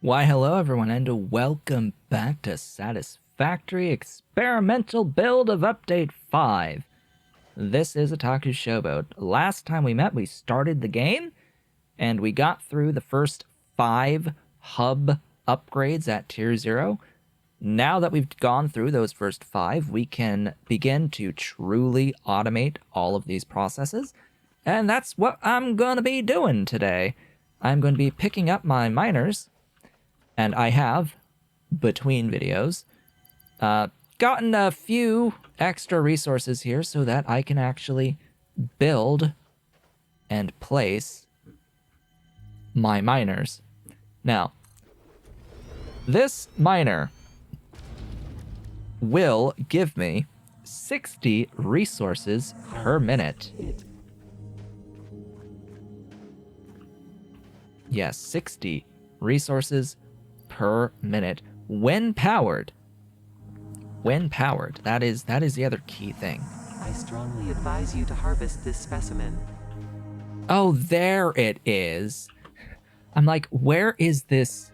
Why, hello everyone, and welcome back to Satisfactory Experimental Build of Update 5. This is Otaku Showboat. Last time we met, we started the game, and we got through the first 5 hub upgrades at Tier 0. Now that we've gone through those first 5, we can begin to truly automate all of these processes, and that's what I'm going to be doing today. I'm going to be picking up my miners, and I have, between videos, gotten a few extra resources here so that I can actually build and place my miners. Now, this miner will give me 60 resources per minute. Yes, 60 resources per minute when powered. When powered. That is the other key thing. I strongly advise you to harvest this specimen. Oh, there it is. I'm like, where is this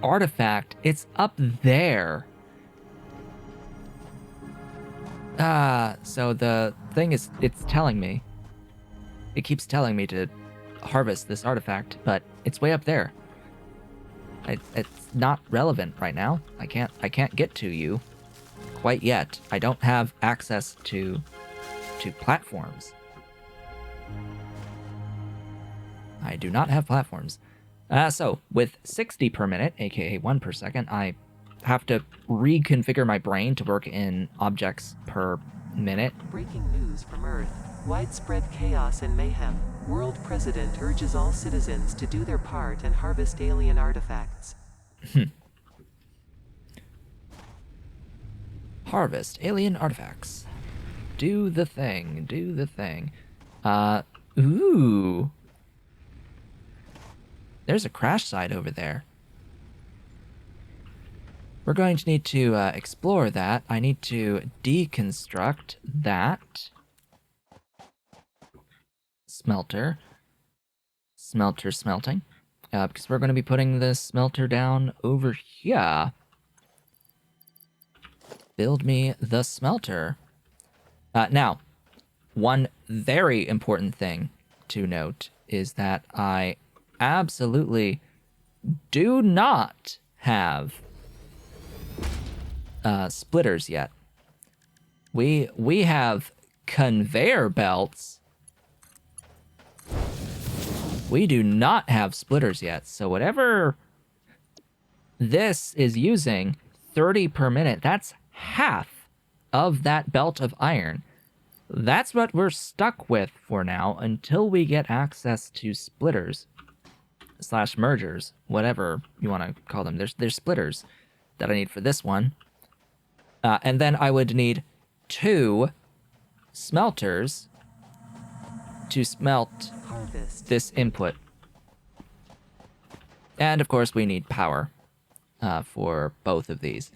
artifact? It's up there. So the thing is, it's telling me. It keeps telling me to harvest this artifact, but it's way up there. It's not relevant right now. I can't get to you quite yet. I don't have access to platforms. I do not have platforms. So with 60 per minute, aka 1 per second, I have to reconfigure my brain to work in objects per minute. Breaking news from Earth. Widespread chaos and mayhem. World President urges all citizens to do their part and harvest alien artifacts. Harvest alien artifacts. Do the thing. Do the thing. Ooh. There's a crash site over there. We're going to need to explore that. I need to deconstruct that. Smelter. Smelter smelting. Because we're going to be putting this smelter down over here. Build me the smelter. Now, one very important thing to note is that I absolutely do not have splitters yet. We have conveyor belts. We do not have splitters yet, so whatever this is using, 30 per minute, that's half of that belt of iron. That's what we're stuck with for now until we get access to splitters / mergers, whatever you want to call them. There's splitters that I need for this one. And then I would need 2 smelters to smelt this input. And of course we need power for both of these.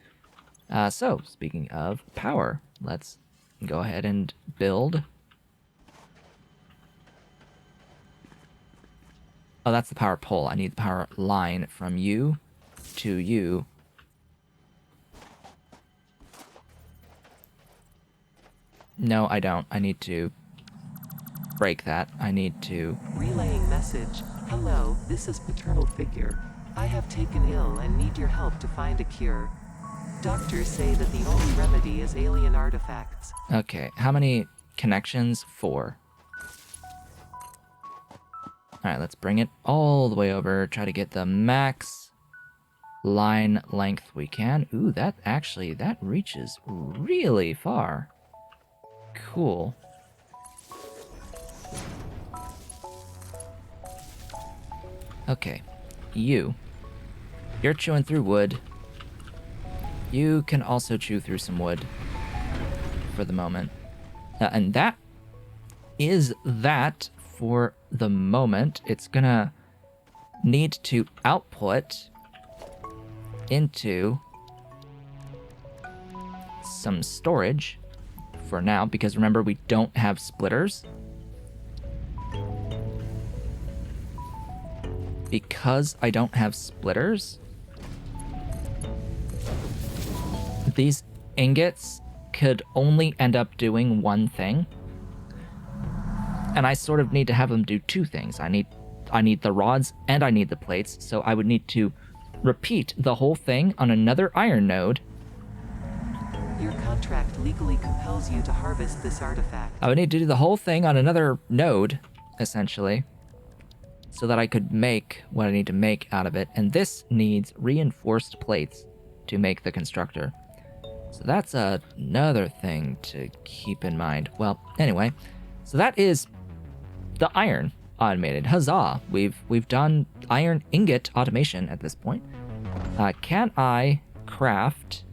So speaking of power, let's go ahead and build. Oh, that's the power pole. I need the power line from you to you. No, I don't. I need to break that. I need to... Relaying message. Hello, this is paternal figure. I have taken ill and need your help to find a cure. Doctors say that the only remedy is alien artifacts. Okay, how many connections? 4. Alright, let's bring it all the way over. Try to get the max line length we can. Ooh, that reaches really far. Cool. Okay, you're chewing through wood. You can also chew through some wood for the moment. And that is that for the moment. It's gonna need to output into some storage for now, because remember, we don't have splitters. Because I don't have splitters, these ingots could only end up doing one thing. And I sort of need to have them do two things. I need the rods and I need the plates, so I would need to repeat the whole thing on another iron node. Your contract legally compels you to harvest this artifact. I would need to do the whole thing on another node, essentially, so that I could make what I need to make out of it. And this needs reinforced plates to make the constructor. So that's another thing to keep in mind. Well, anyway, so that is the iron automated. Huzzah! We've done iron ingot automation at this point. Can I craft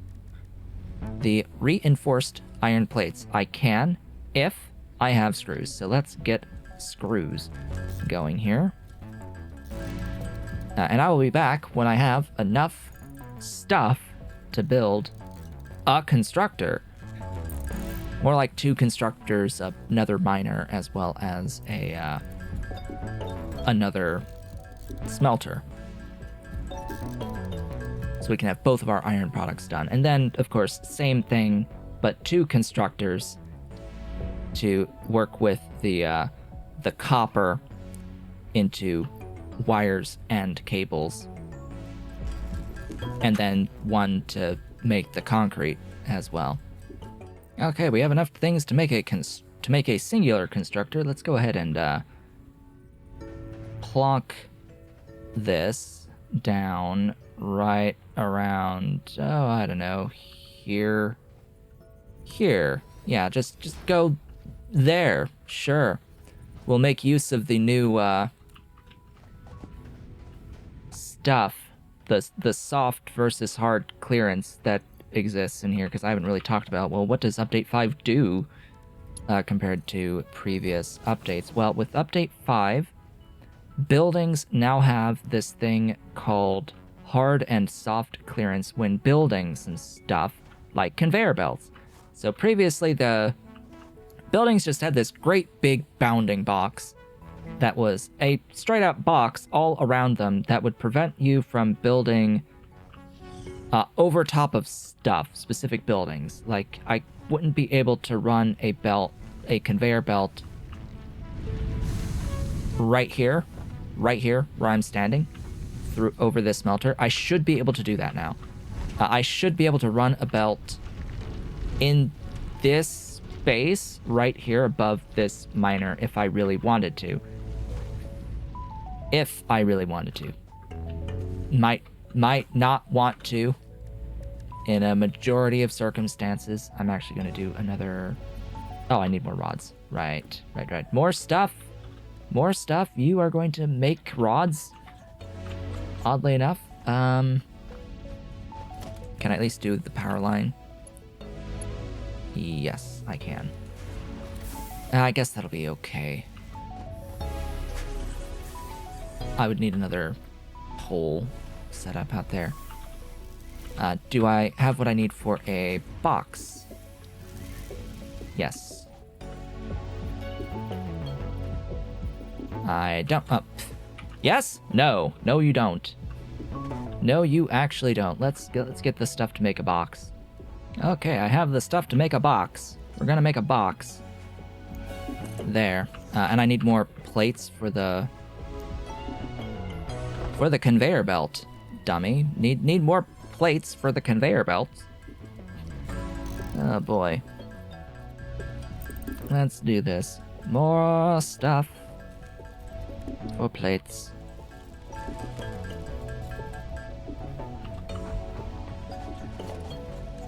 the reinforced iron plates? I can if I have screws. So let's get screws going here. And I will be back when I have enough stuff to build a constructor. More like 2 constructors, another miner, as well as another smelter. So we can have both of our iron products done. And then, of course, same thing, but 2 constructors to work with the copper into wires and cables. And then 1 to make the concrete as well. Okay, we have enough things to make a singular constructor. Let's go ahead and plonk this down right around, oh, I don't know, here. Yeah, just go there. Sure. We'll make use of the new stuff, the soft versus hard clearance that exists in here, because I haven't really talked about, well, what does Update 5 do compared to previous updates? Well, with Update 5, buildings now have this thing called hard and soft clearance when buildings and stuff, like conveyor belts. So previously, the buildings just had this great big bounding box that was a straight up box all around them that would prevent you from building over top of stuff, specific buildings. Like, I wouldn't be able to run a conveyor belt right here where I'm standing, over this smelter. I should be able to do that now. I should be able to run a belt in this space right here above this miner if I really wanted to. If I really wanted to. Might not want to. In a majority of circumstances, I'm actually going to do another... Oh, I need more rods. Right. More stuff. You are going to make rods. Oddly enough. Can I at least do the power line? Yes, I can. I guess that'll be okay. I would need another pole set up out there. Do I have what I need for a box? Yes. I don't. Yes? No. No, you don't. No, you actually don't. Let's get the stuff to make a box. Okay, I have the stuff to make a box. We're gonna make a box. There. And I need more plates for the conveyor belt, dummy. Need more plates for the conveyor belt. Oh boy. Let's do this. More stuff for plates.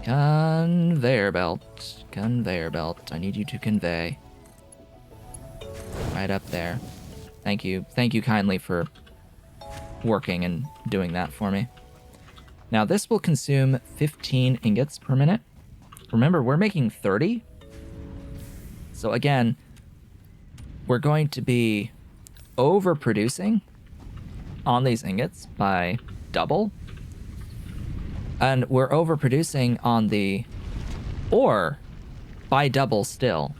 Conveyor belt. I need you to convey. Right up there. Thank you kindly for working and doing that for me. Now this will consume 15 ingots per minute. Remember, we're making 30. So again, we're going to be overproducing on these ingots by double. And we're overproducing on the ore by double still.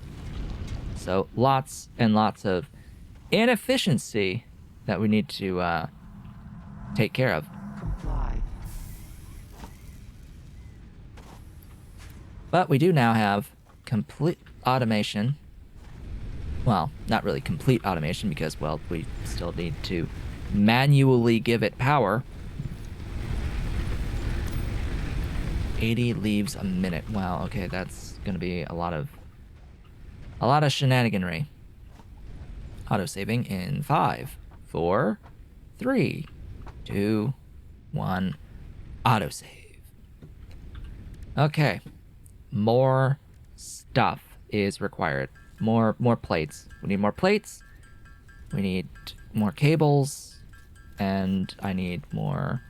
So lots and lots of inefficiency that we need to take care of. Comply. But we do now have complete automation. Well, not really complete automation because, well, we still need to manually give it power. 80 leaves a minute. Wow, okay, that's gonna be a lot of shenaniganry. Auto-saving in 5, 4, 3, 2, 1. Autosave. Okay. More stuff is required. More plates. We need more plates. We need more cables. And I need more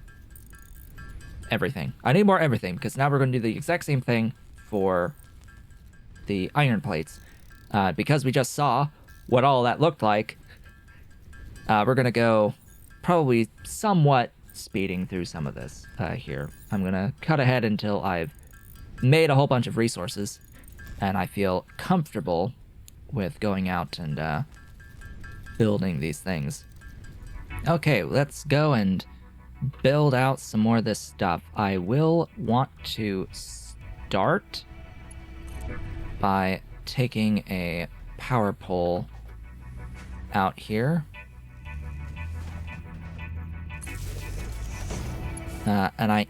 everything. I need more everything because now we're going to do the exact same thing for the iron plates. Because we just saw what all that looked like, we're going to go probably somewhat speeding through some of this here. I'm going to cut ahead until I've made a whole bunch of resources and I feel comfortable with going out and building these things. Okay, let's go and build out some more of this stuff. I will want to start by taking a power pole out here. And I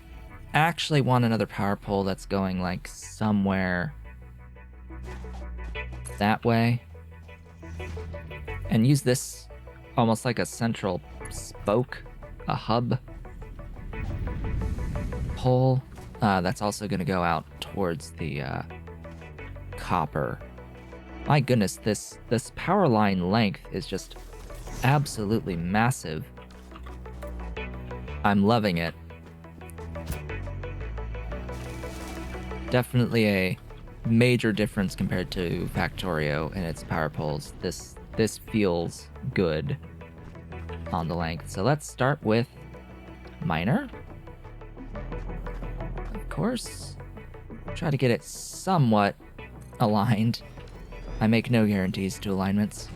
actually want another power pole that's going like somewhere that way. And use this almost like a central spoke, a hub pole. That's also going to go out towards the copper. My goodness, this power line length is just absolutely massive. I'm loving it. Definitely a major difference compared to Factorio and its power poles. This feels good on the length. So let's start with miner. Of course. Try to get it somewhat aligned. I make no guarantees to alignments.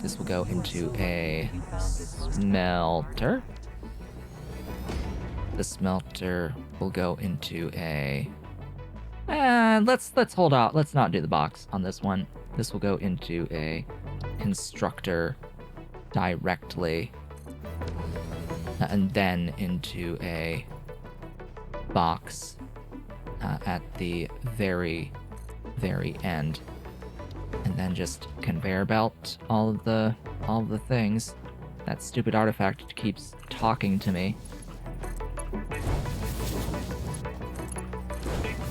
This will go into a smelter. The smelter will go into a... let's hold out. Let's not do the box on this one. This will go into a constructor directly. And then into a box at the very end. And then just conveyor belt all of the things. That stupid artifact keeps talking to me.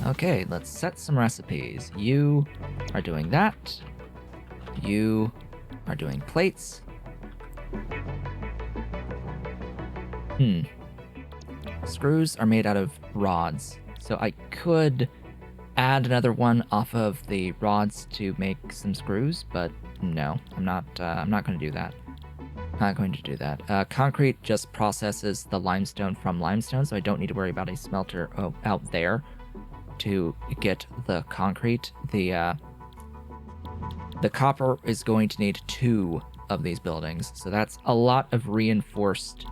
Okay, let's set some recipes. You are doing that. You are doing plates. Screws are made out of rods, so I could add another one off of the rods to make some screws, but no, I'm not going to do that. Not going to do that. Concrete just processes the limestone from limestone, so I don't need to worry about a smelter out there to get the concrete. The copper is going to need 2 of these buildings, so that's a lot of reinforced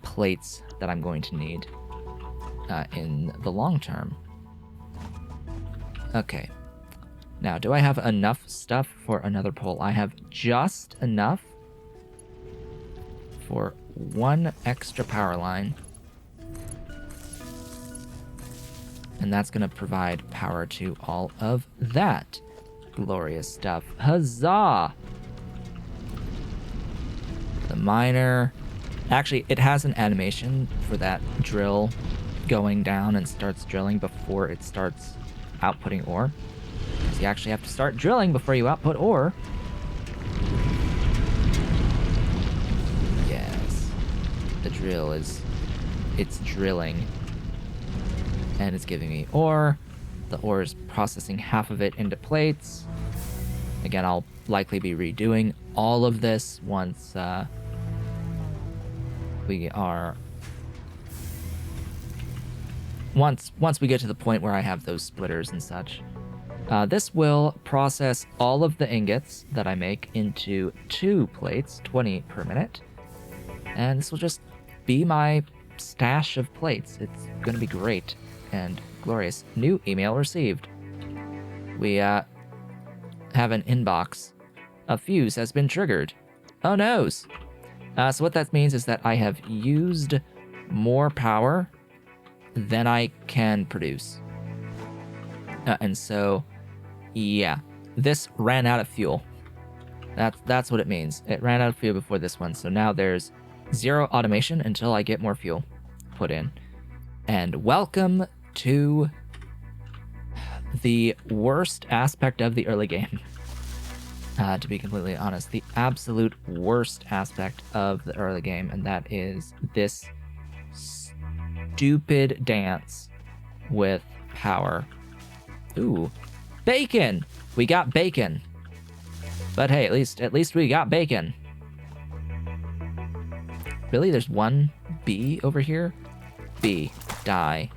plates that I'm going to need in the long term. Okay. Now, do I have enough stuff for another pole? I have just enough for 1 extra power line. And that's going to provide power to all of that glorious stuff. Huzzah! The miner... Actually, it has an animation for that drill going down and starts drilling before it starts outputting ore. Because you actually have to start drilling before you output ore. Yes. The drill is... It's drilling. And it's giving me ore. The ore is processing half of it into plates. Again, I'll likely be redoing all of this once we are... Once we get to the point where I have those splitters and such. This will process all of the ingots that I make into 2 plates, 20 per minute. And this will just be my stash of plates. It's going to be great. and glorious. New email received. We have an inbox. A fuse has been triggered. Oh noes. So what that means is that I have used more power than I can produce. And so, yeah, this ran out of fuel. That's what it means. It ran out of fuel before this one, so now there's 0 automation until I get more fuel put in. And welcome to the worst aspect of the early game. To be completely honest, the absolute worst aspect of the early game, and that is this stupid dance with power. Ooh, bacon! We got bacon. But hey, at least we got bacon. Really? There's one bee over here? Bee, die.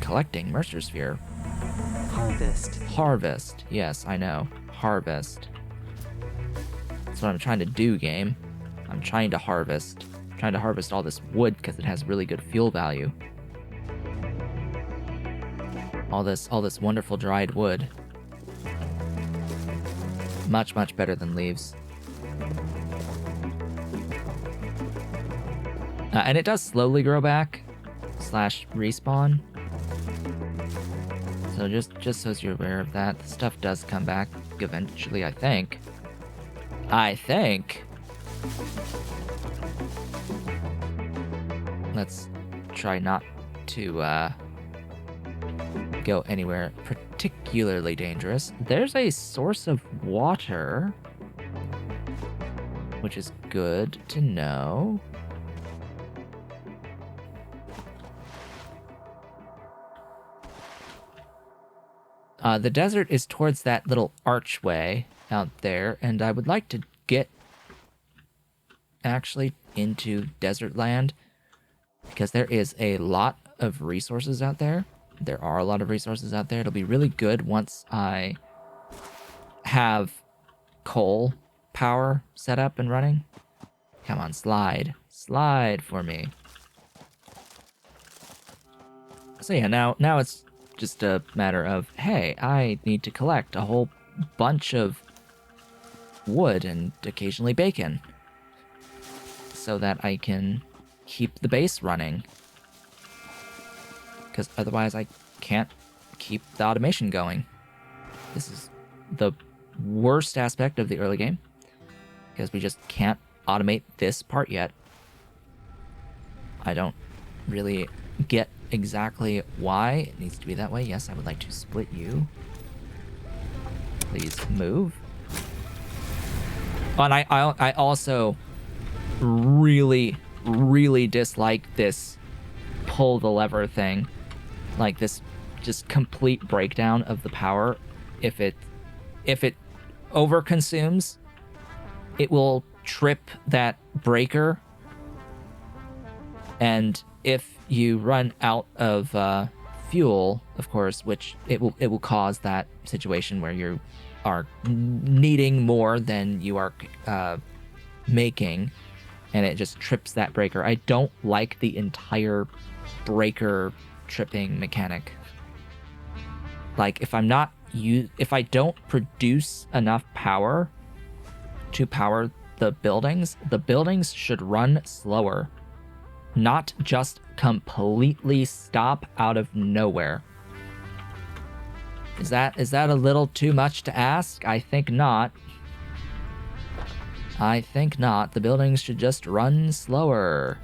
Collecting Mercer Sphere. Harvest. Harvest. Yes, I know. Harvest. That's what I'm trying to do, game. I'm trying to harvest. I'm trying to harvest all this wood because it has really good fuel value. All this wonderful dried wood. Much, much better than leaves. And it does slowly grow back / respawn. So just so you're aware of that, the stuff does come back eventually, I think. Let's try not to go anywhere particularly dangerous. There's a source of water, which is good to know. The desert is towards that little archway out there, and I would like to get actually into desert land because there is a lot of resources out there. There are a lot of resources out there. It'll be really good once I have coal power set up and running. Come on, slide. Slide for me. So yeah, now it's just a matter of, hey, I need to collect a whole bunch of wood and occasionally bacon so that I can keep the base running. Because otherwise I can't keep the automation going. This is the worst aspect of the early game, because we just can't automate this part yet. I don't really get exactly why it needs to be that way. Yes, I would like to split you. Please move. And I also really dislike this pull the lever thing. Like this just complete breakdown of the power. If it overconsumes, it will trip that breaker. And if you run out of fuel, of course, which it will cause that situation where you are needing more than you are making, and it just trips that breaker. I don't like the entire breaker tripping mechanic. Like if I don't produce enough power to power the buildings should run slower, not just completely stop out of nowhere. Is that a little too much to ask? I think not. I think not. The buildings should just run slower.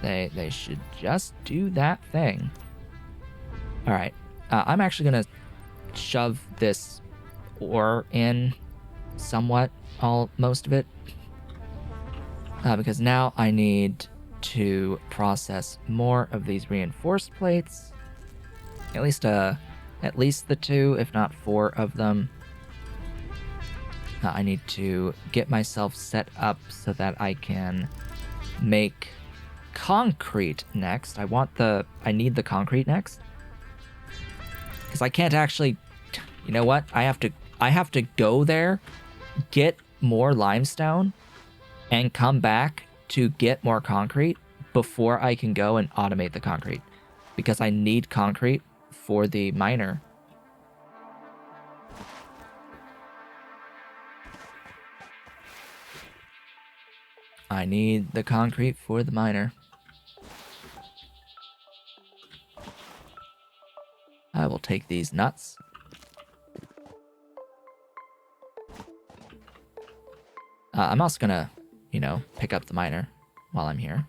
They should just do that thing. All right. I'm actually gonna shove this ore in somewhat, most of it, because now I need to process more of these reinforced plates. At least the 2, if not 4 of them. I need to get myself set up so that I can make concrete next. I need the concrete next. Because I can't actually, you know what? I have to go there, get more limestone, and come back to get more concrete before I can go and automate the concrete, because I need concrete for the miner. I need the concrete for the miner. I will take these nuts. I'm also gonna, pick up the miner while I'm here.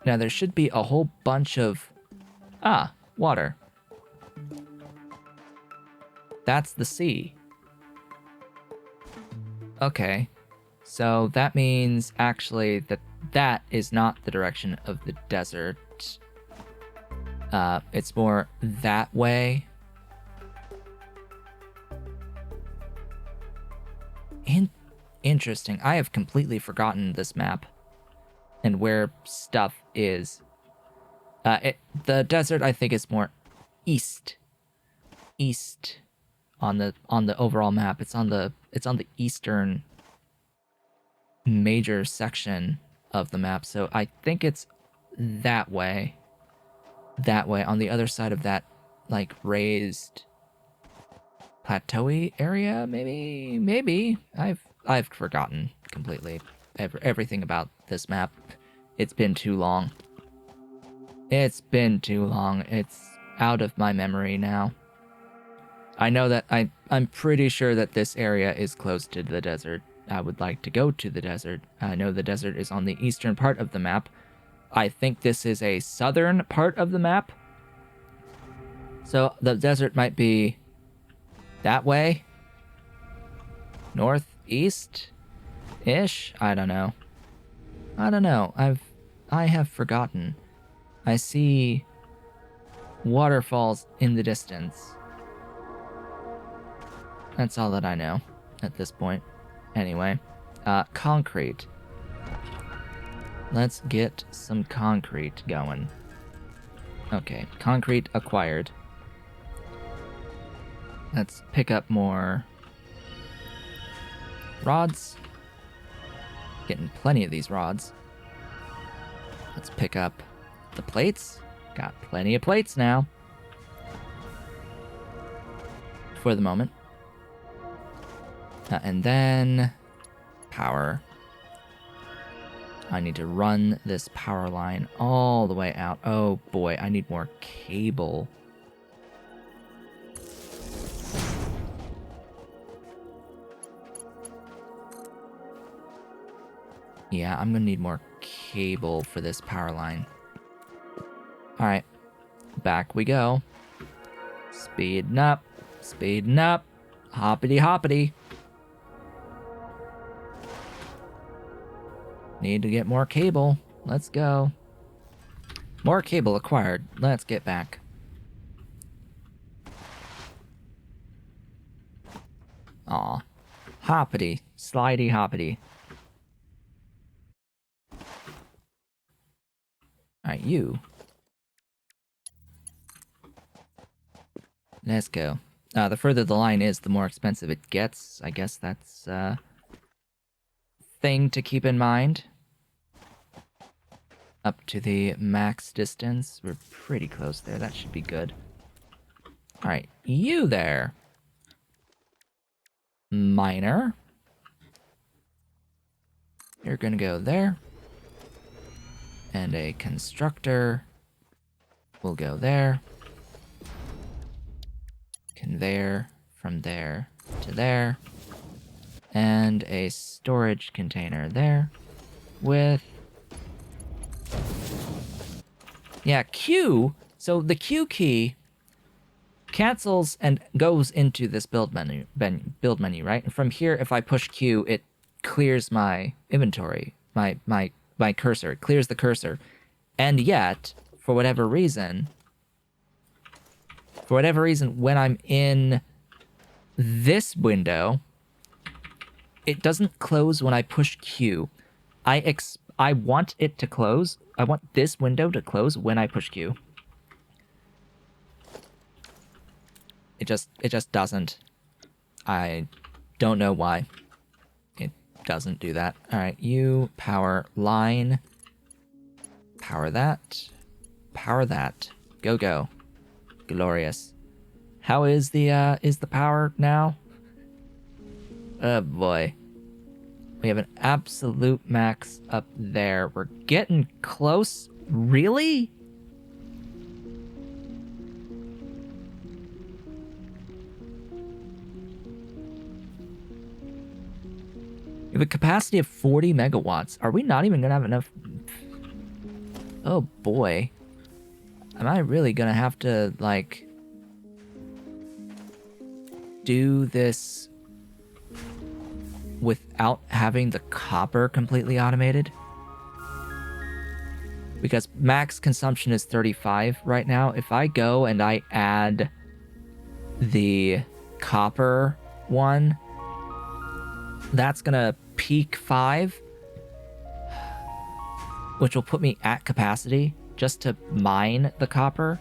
Now there should be a whole bunch of... water. That's the sea. Okay. So that means actually that is not the direction of the desert. It's more that way. Interesting. I have completely forgotten this map and where stuff is. The desert, I think, is more east on the overall map. It's on the eastern major section of the map, so I think it's that way on the other side of that, like, raised plateauy area. Maybe I've forgotten completely everything about this map. It's been too long. It's out of my memory now. I know that I'm pretty sure that this area is close to the desert. I would like to go to the desert. I know the desert is on the eastern part of the map. I think this is a southern part of the map. So the desert might be that way? Northeast-ish? I don't know. I have forgotten. I see waterfalls in the distance. That's all that I know at this point. Anyway, concrete. Let's get some concrete going. Okay, concrete acquired. Let's pick up more rods. Getting plenty of these rods. Let's pick up the plates. Got plenty of plates now. For the moment. And then power. I need to run this power line all the way out. Oh boy, I need more cable. Yeah, I'm gonna need more cable for this power line. Alright, back we go. Speeding up, hoppity hoppity. Need to get more cable. Let's go. More cable acquired. Let's get back. Aw. Hoppity. Slidey hoppity. Alright, you. Let's go. The further the line is, the more expensive it gets. I guess that's a thing to keep in mind. Up to the max distance. We're pretty close there. That should be good. Alright, you there. Miner. You're gonna go there. And a constructor will go there. Conveyor from there to there. And a storage container there with... Yeah, Q. So the Q key cancels and goes into this build menu, right? And from here, if I push Q, it clears my inventory, my cursor. It clears the cursor. And yet, for whatever reason, when I'm in this window, it doesn't close when I push Q. I want it to close. I want this window to close when I push Q. It just doesn't. I don't know why. doesn't do that. All right, you power line. Power that. Power that. Go, go. Glorious. How is the power now? Oh boy. We have an absolute max up there. We're getting close. Really? We have a capacity of 40 megawatts. Are we not even gonna have enough? Oh boy. Am I really gonna have to, like, do this without having the copper completely automated? Because max consumption is 35 right now. If I go and I add the copper one, that's gonna peak 5, which will put me at capacity just to mine the copper.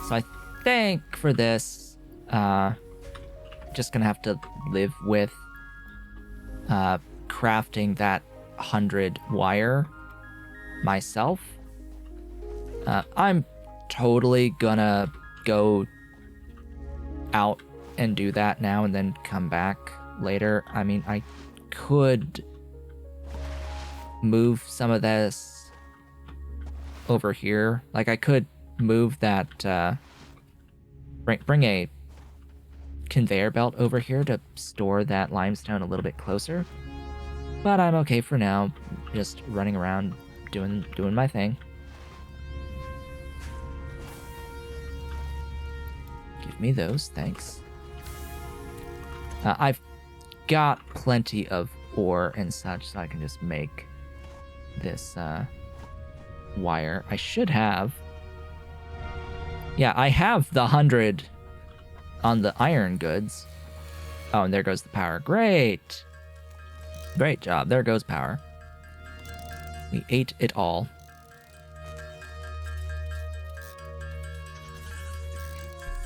So I think for this, just gonna have to live with crafting that 100 wire myself. I'm totally gonna go out and do that now and then come back later. I mean, I could move some of this over here. Like, I could move that, bring a conveyor belt over here to store that limestone a little bit closer. But I'm okay for now, just running around doing my thing. Give me those, thanks. I've got plenty of ore and such, so I can just make this wire. I should have. Yeah, I have the 100 on the iron goods. Oh, and there goes the power. Great. Great job. There goes power. We ate it all.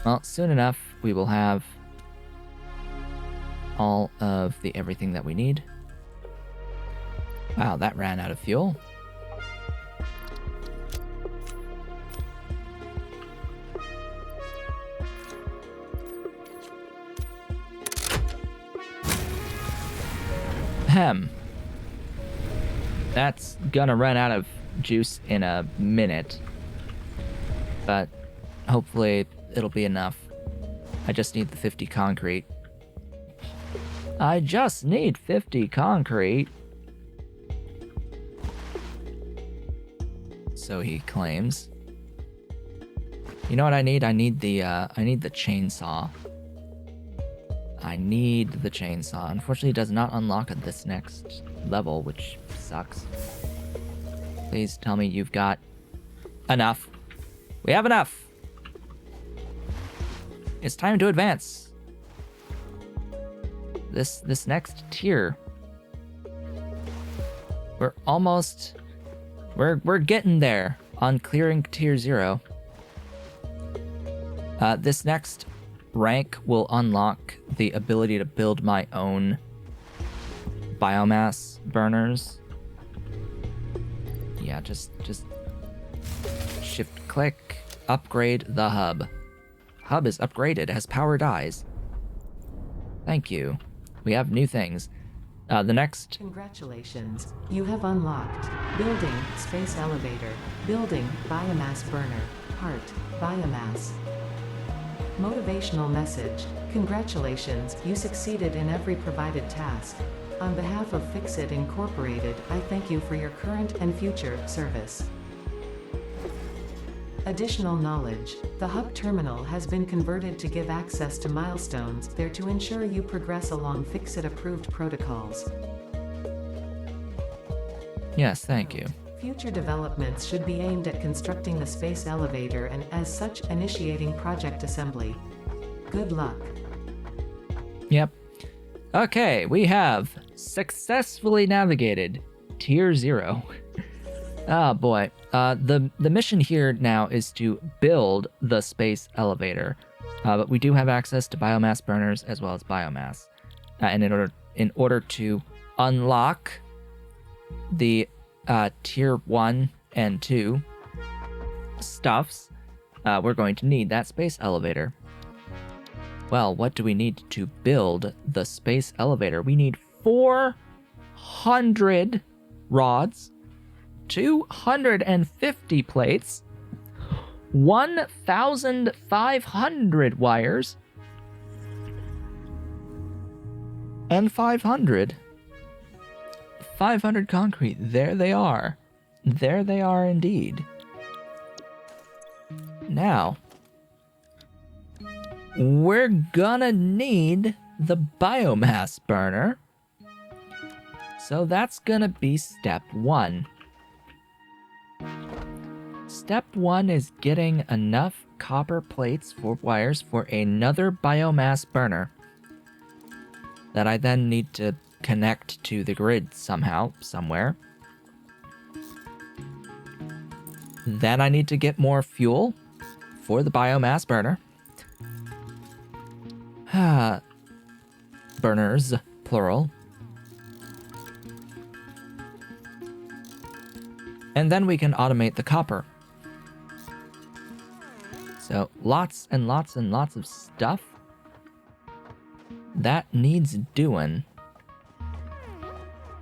Well, soon enough, we will have all of the everything that we need. Wow, that ran out of fuel. Ahem. That's gonna run out of juice in a minute. But hopefully it'll be enough. I just need the 50 concrete. I just need 50 concrete. So he claims. You know what I need? I need the chainsaw. I need the chainsaw. Unfortunately, it does not unlock at this next level, which sucks. Please tell me you've got enough. We have enough. It's time to advance. This next tier. We're almost... We're getting there on clearing tier 0. This next rank will unlock the ability to build my own biomass burners. Yeah, just shift click, upgrade the hub. Hub is upgraded as power dies. Thank you. We have new things. The next... Congratulations. You have unlocked building space elevator, building biomass burner, heart, biomass. Motivational message. Congratulations, you succeeded in every provided task. On behalf of Fixit Incorporated, I thank you for your current and future service. Additional knowledge. The hub terminal has been converted to give access to milestones there to ensure you progress along Fixit-approved protocols. Yes, thank you. Future developments should be aimed at constructing the space elevator and, as such, initiating project assembly. Good luck. Yep. Okay, we have successfully navigated Tier 0. Oh boy. The mission here now is to build the space elevator. But we do have access to biomass burners as well as biomass. And in order to unlock the tier 1 and 2 stuffs, we're going to need that space elevator. Well, what do we need to build the space elevator? We need 400 rods, 250 plates, 1,500 wires, and 500 concrete. There they are. There they are indeed. Now, we're gonna need the biomass burner. So that's gonna be step 1. Step 1 is getting enough copper plates for wires for another biomass burner that I then need to connect to the grid somehow, somewhere. Then I need to get more fuel for the biomass burner. Burners, plural. And then we can automate the copper. So lots and lots and lots of stuff that needs doing.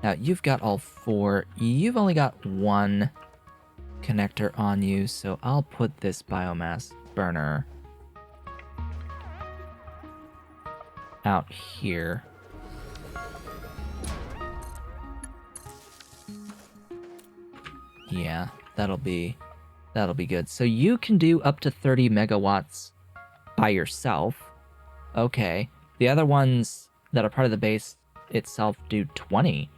Now you've got all 4. You've only got 1 connector on you, so I'll put this biomass burner out here. Yeah, that'll be good. So you can do up to 30 megawatts by yourself. Okay. The other ones that are part of the base itself do 20.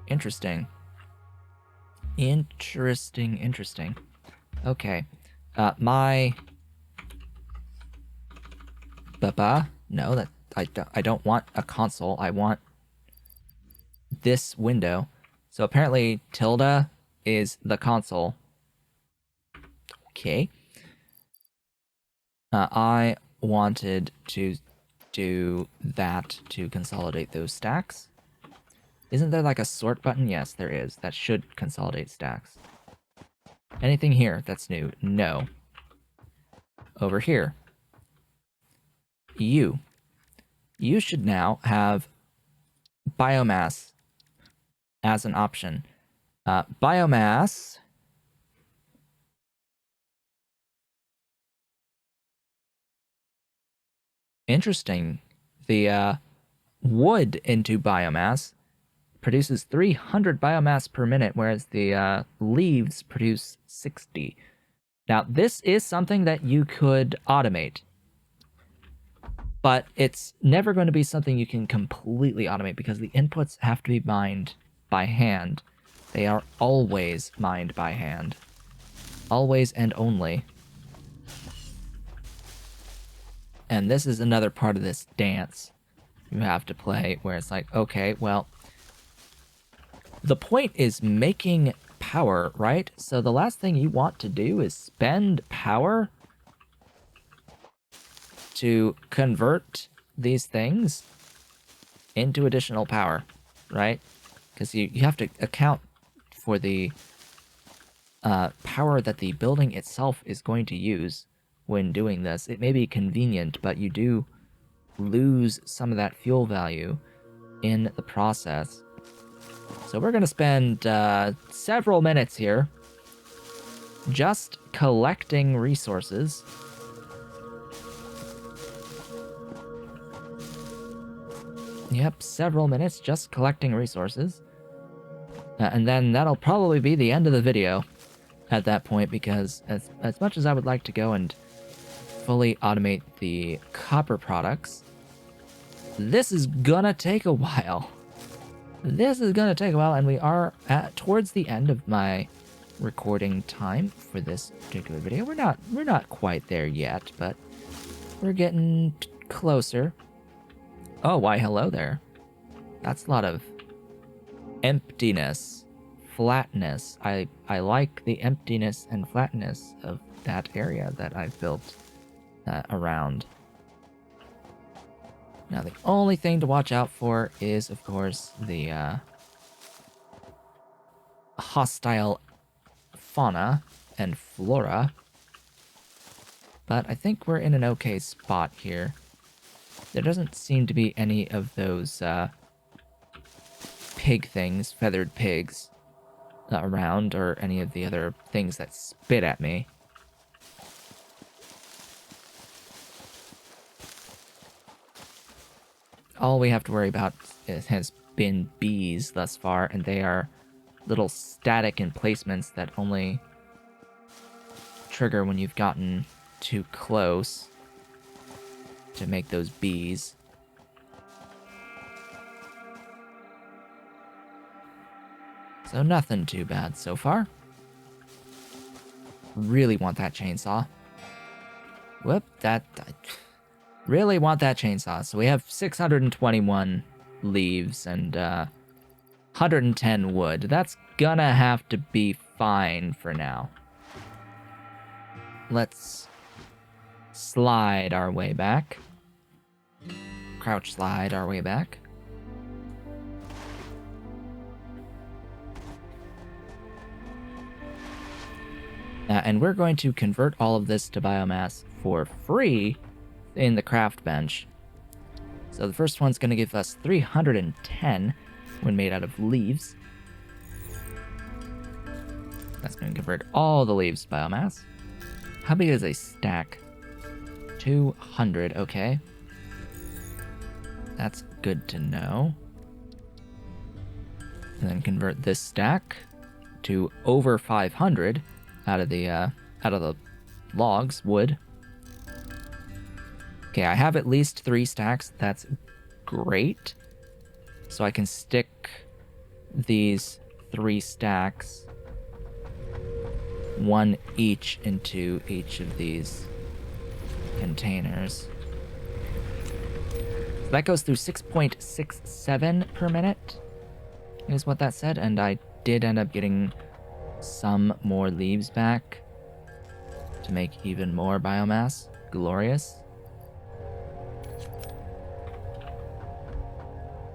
Interesting. Interesting. Okay. No, that I don't want a console. I want this window. So apparently Tilda is the console. Okay. I wanted to do that to consolidate those stacks. Isn't there like a sort button? Yes, there is. That should consolidate stacks. Anything here that's new? No. Over here. You should now have biomass as an option. Biomass interesting. The wood into biomass produces 300 biomass per minute, whereas the leaves produce 60. Now, this is something that you could automate, but it's never going to be something you can completely automate because the inputs have to be mined by hand. They are always mined by hand. Always and only. And this is another part of this dance you have to play where it's like, okay, well, the point is making power, right? So the last thing you want to do is spend power to convert these things into additional power, right? Because you have to account for the power that the building itself is going to use when doing this. It may be convenient, but you do lose some of that fuel value in the process. So we're going to spend several minutes here just collecting resources. Yep, several minutes just collecting resources. And then that'll probably be the end of the video at that point, because as much as I would like to go and fully automate the copper products, this is gonna take a while. This is gonna take a while, and we are towards the end of my recording time for this particular video. We're not quite there yet, but we're getting closer. Oh, why hello there. That's a lot of emptiness, flatness. I like the emptiness and flatness of that area that I've built around. Now, the only thing to watch out for is, of course, the hostile fauna and flora. But I think we're in an okay spot here. There doesn't seem to be any of those pig things, feathered pigs, around, or any of the other things that spit at me. All we have to worry about has been bees thus far, and they are little static emplacements that only trigger when you've gotten too close to make those bees. So nothing too bad so far. Really want that chainsaw. Whoop, I really want that chainsaw. So we have 621 leaves and 110 wood. That's gonna have to be fine for now. Let's slide our way back. Crouch slide our way back. And we're going to convert all of this to biomass for free in the craft bench. So the first one's going to give us 310 when made out of leaves. That's going to convert all the leaves to biomass. How big is a stack? 200, okay. That's good to know. And then convert this stack to over 500 out of the logs, wood. Okay, I have at least 3 stacks. That's great. So I can stick these 3 stacks, one each, into each of these containers. So that goes through 6.67 per minute, is what that said, and I did end up getting some more leaves back to make even more biomass. Glorious.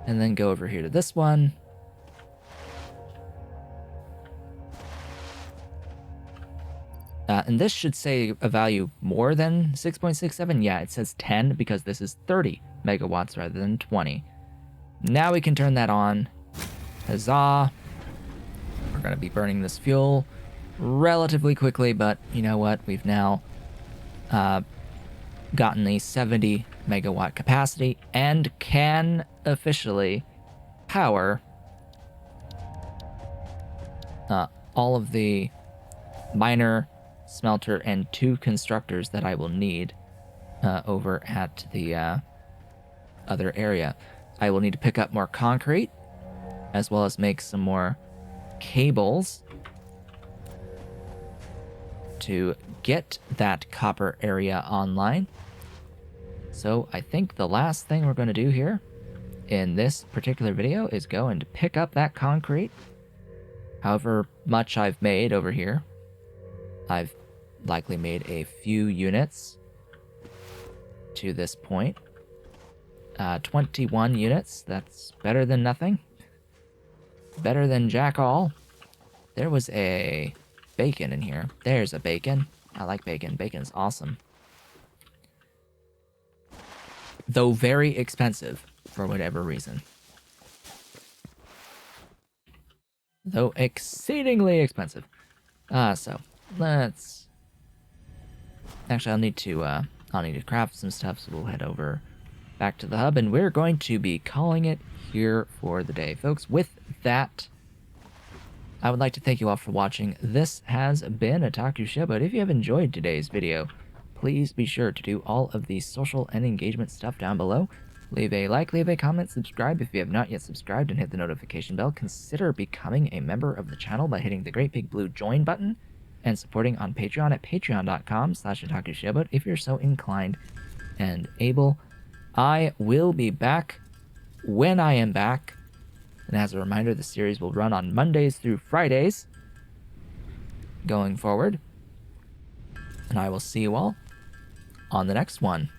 And then go over here to this one. And this should say a value more than 6.67. Yeah, it says 10 because this is 30 megawatts rather than 20. Now we can turn that on. Huzzah. We're going to be burning this fuel relatively quickly, but you know what? We've now gotten a 70 megawatt capacity and can officially power all of the miner, smelter, and 2 constructors that I will need over at the other area. I will need to pick up more concrete, as well as make some more cables to get that copper area online. So I think the last thing we're going to do here in this particular video is go and pick up that concrete. However much I've made over here, I've likely made a few units to this point. 21 units, that's better than nothing. Better than jack all. There was a bacon in here. There's a bacon. I like bacon. Bacon's awesome. Though very expensive for whatever reason. Though exceedingly expensive. So let's. Actually, I'll need to craft some stuff, so we'll head over back to the hub, and we're going to be calling it here for the day, folks. With that, I would like to thank you all for watching. This has been a Taku Show, but if you have enjoyed today's video, please be sure to do all of the social and engagement stuff down below. Leave a like, leave a comment, subscribe if you have not yet subscribed, and hit the notification bell. Consider becoming a member of the channel by hitting the great big blue join button and supporting on Patreon at patreon.com/otakushowboat if you're so inclined and able. I will be back when I am back. And as a reminder, the series will run on Mondays through Fridays going forward. And I will see you all on the next one.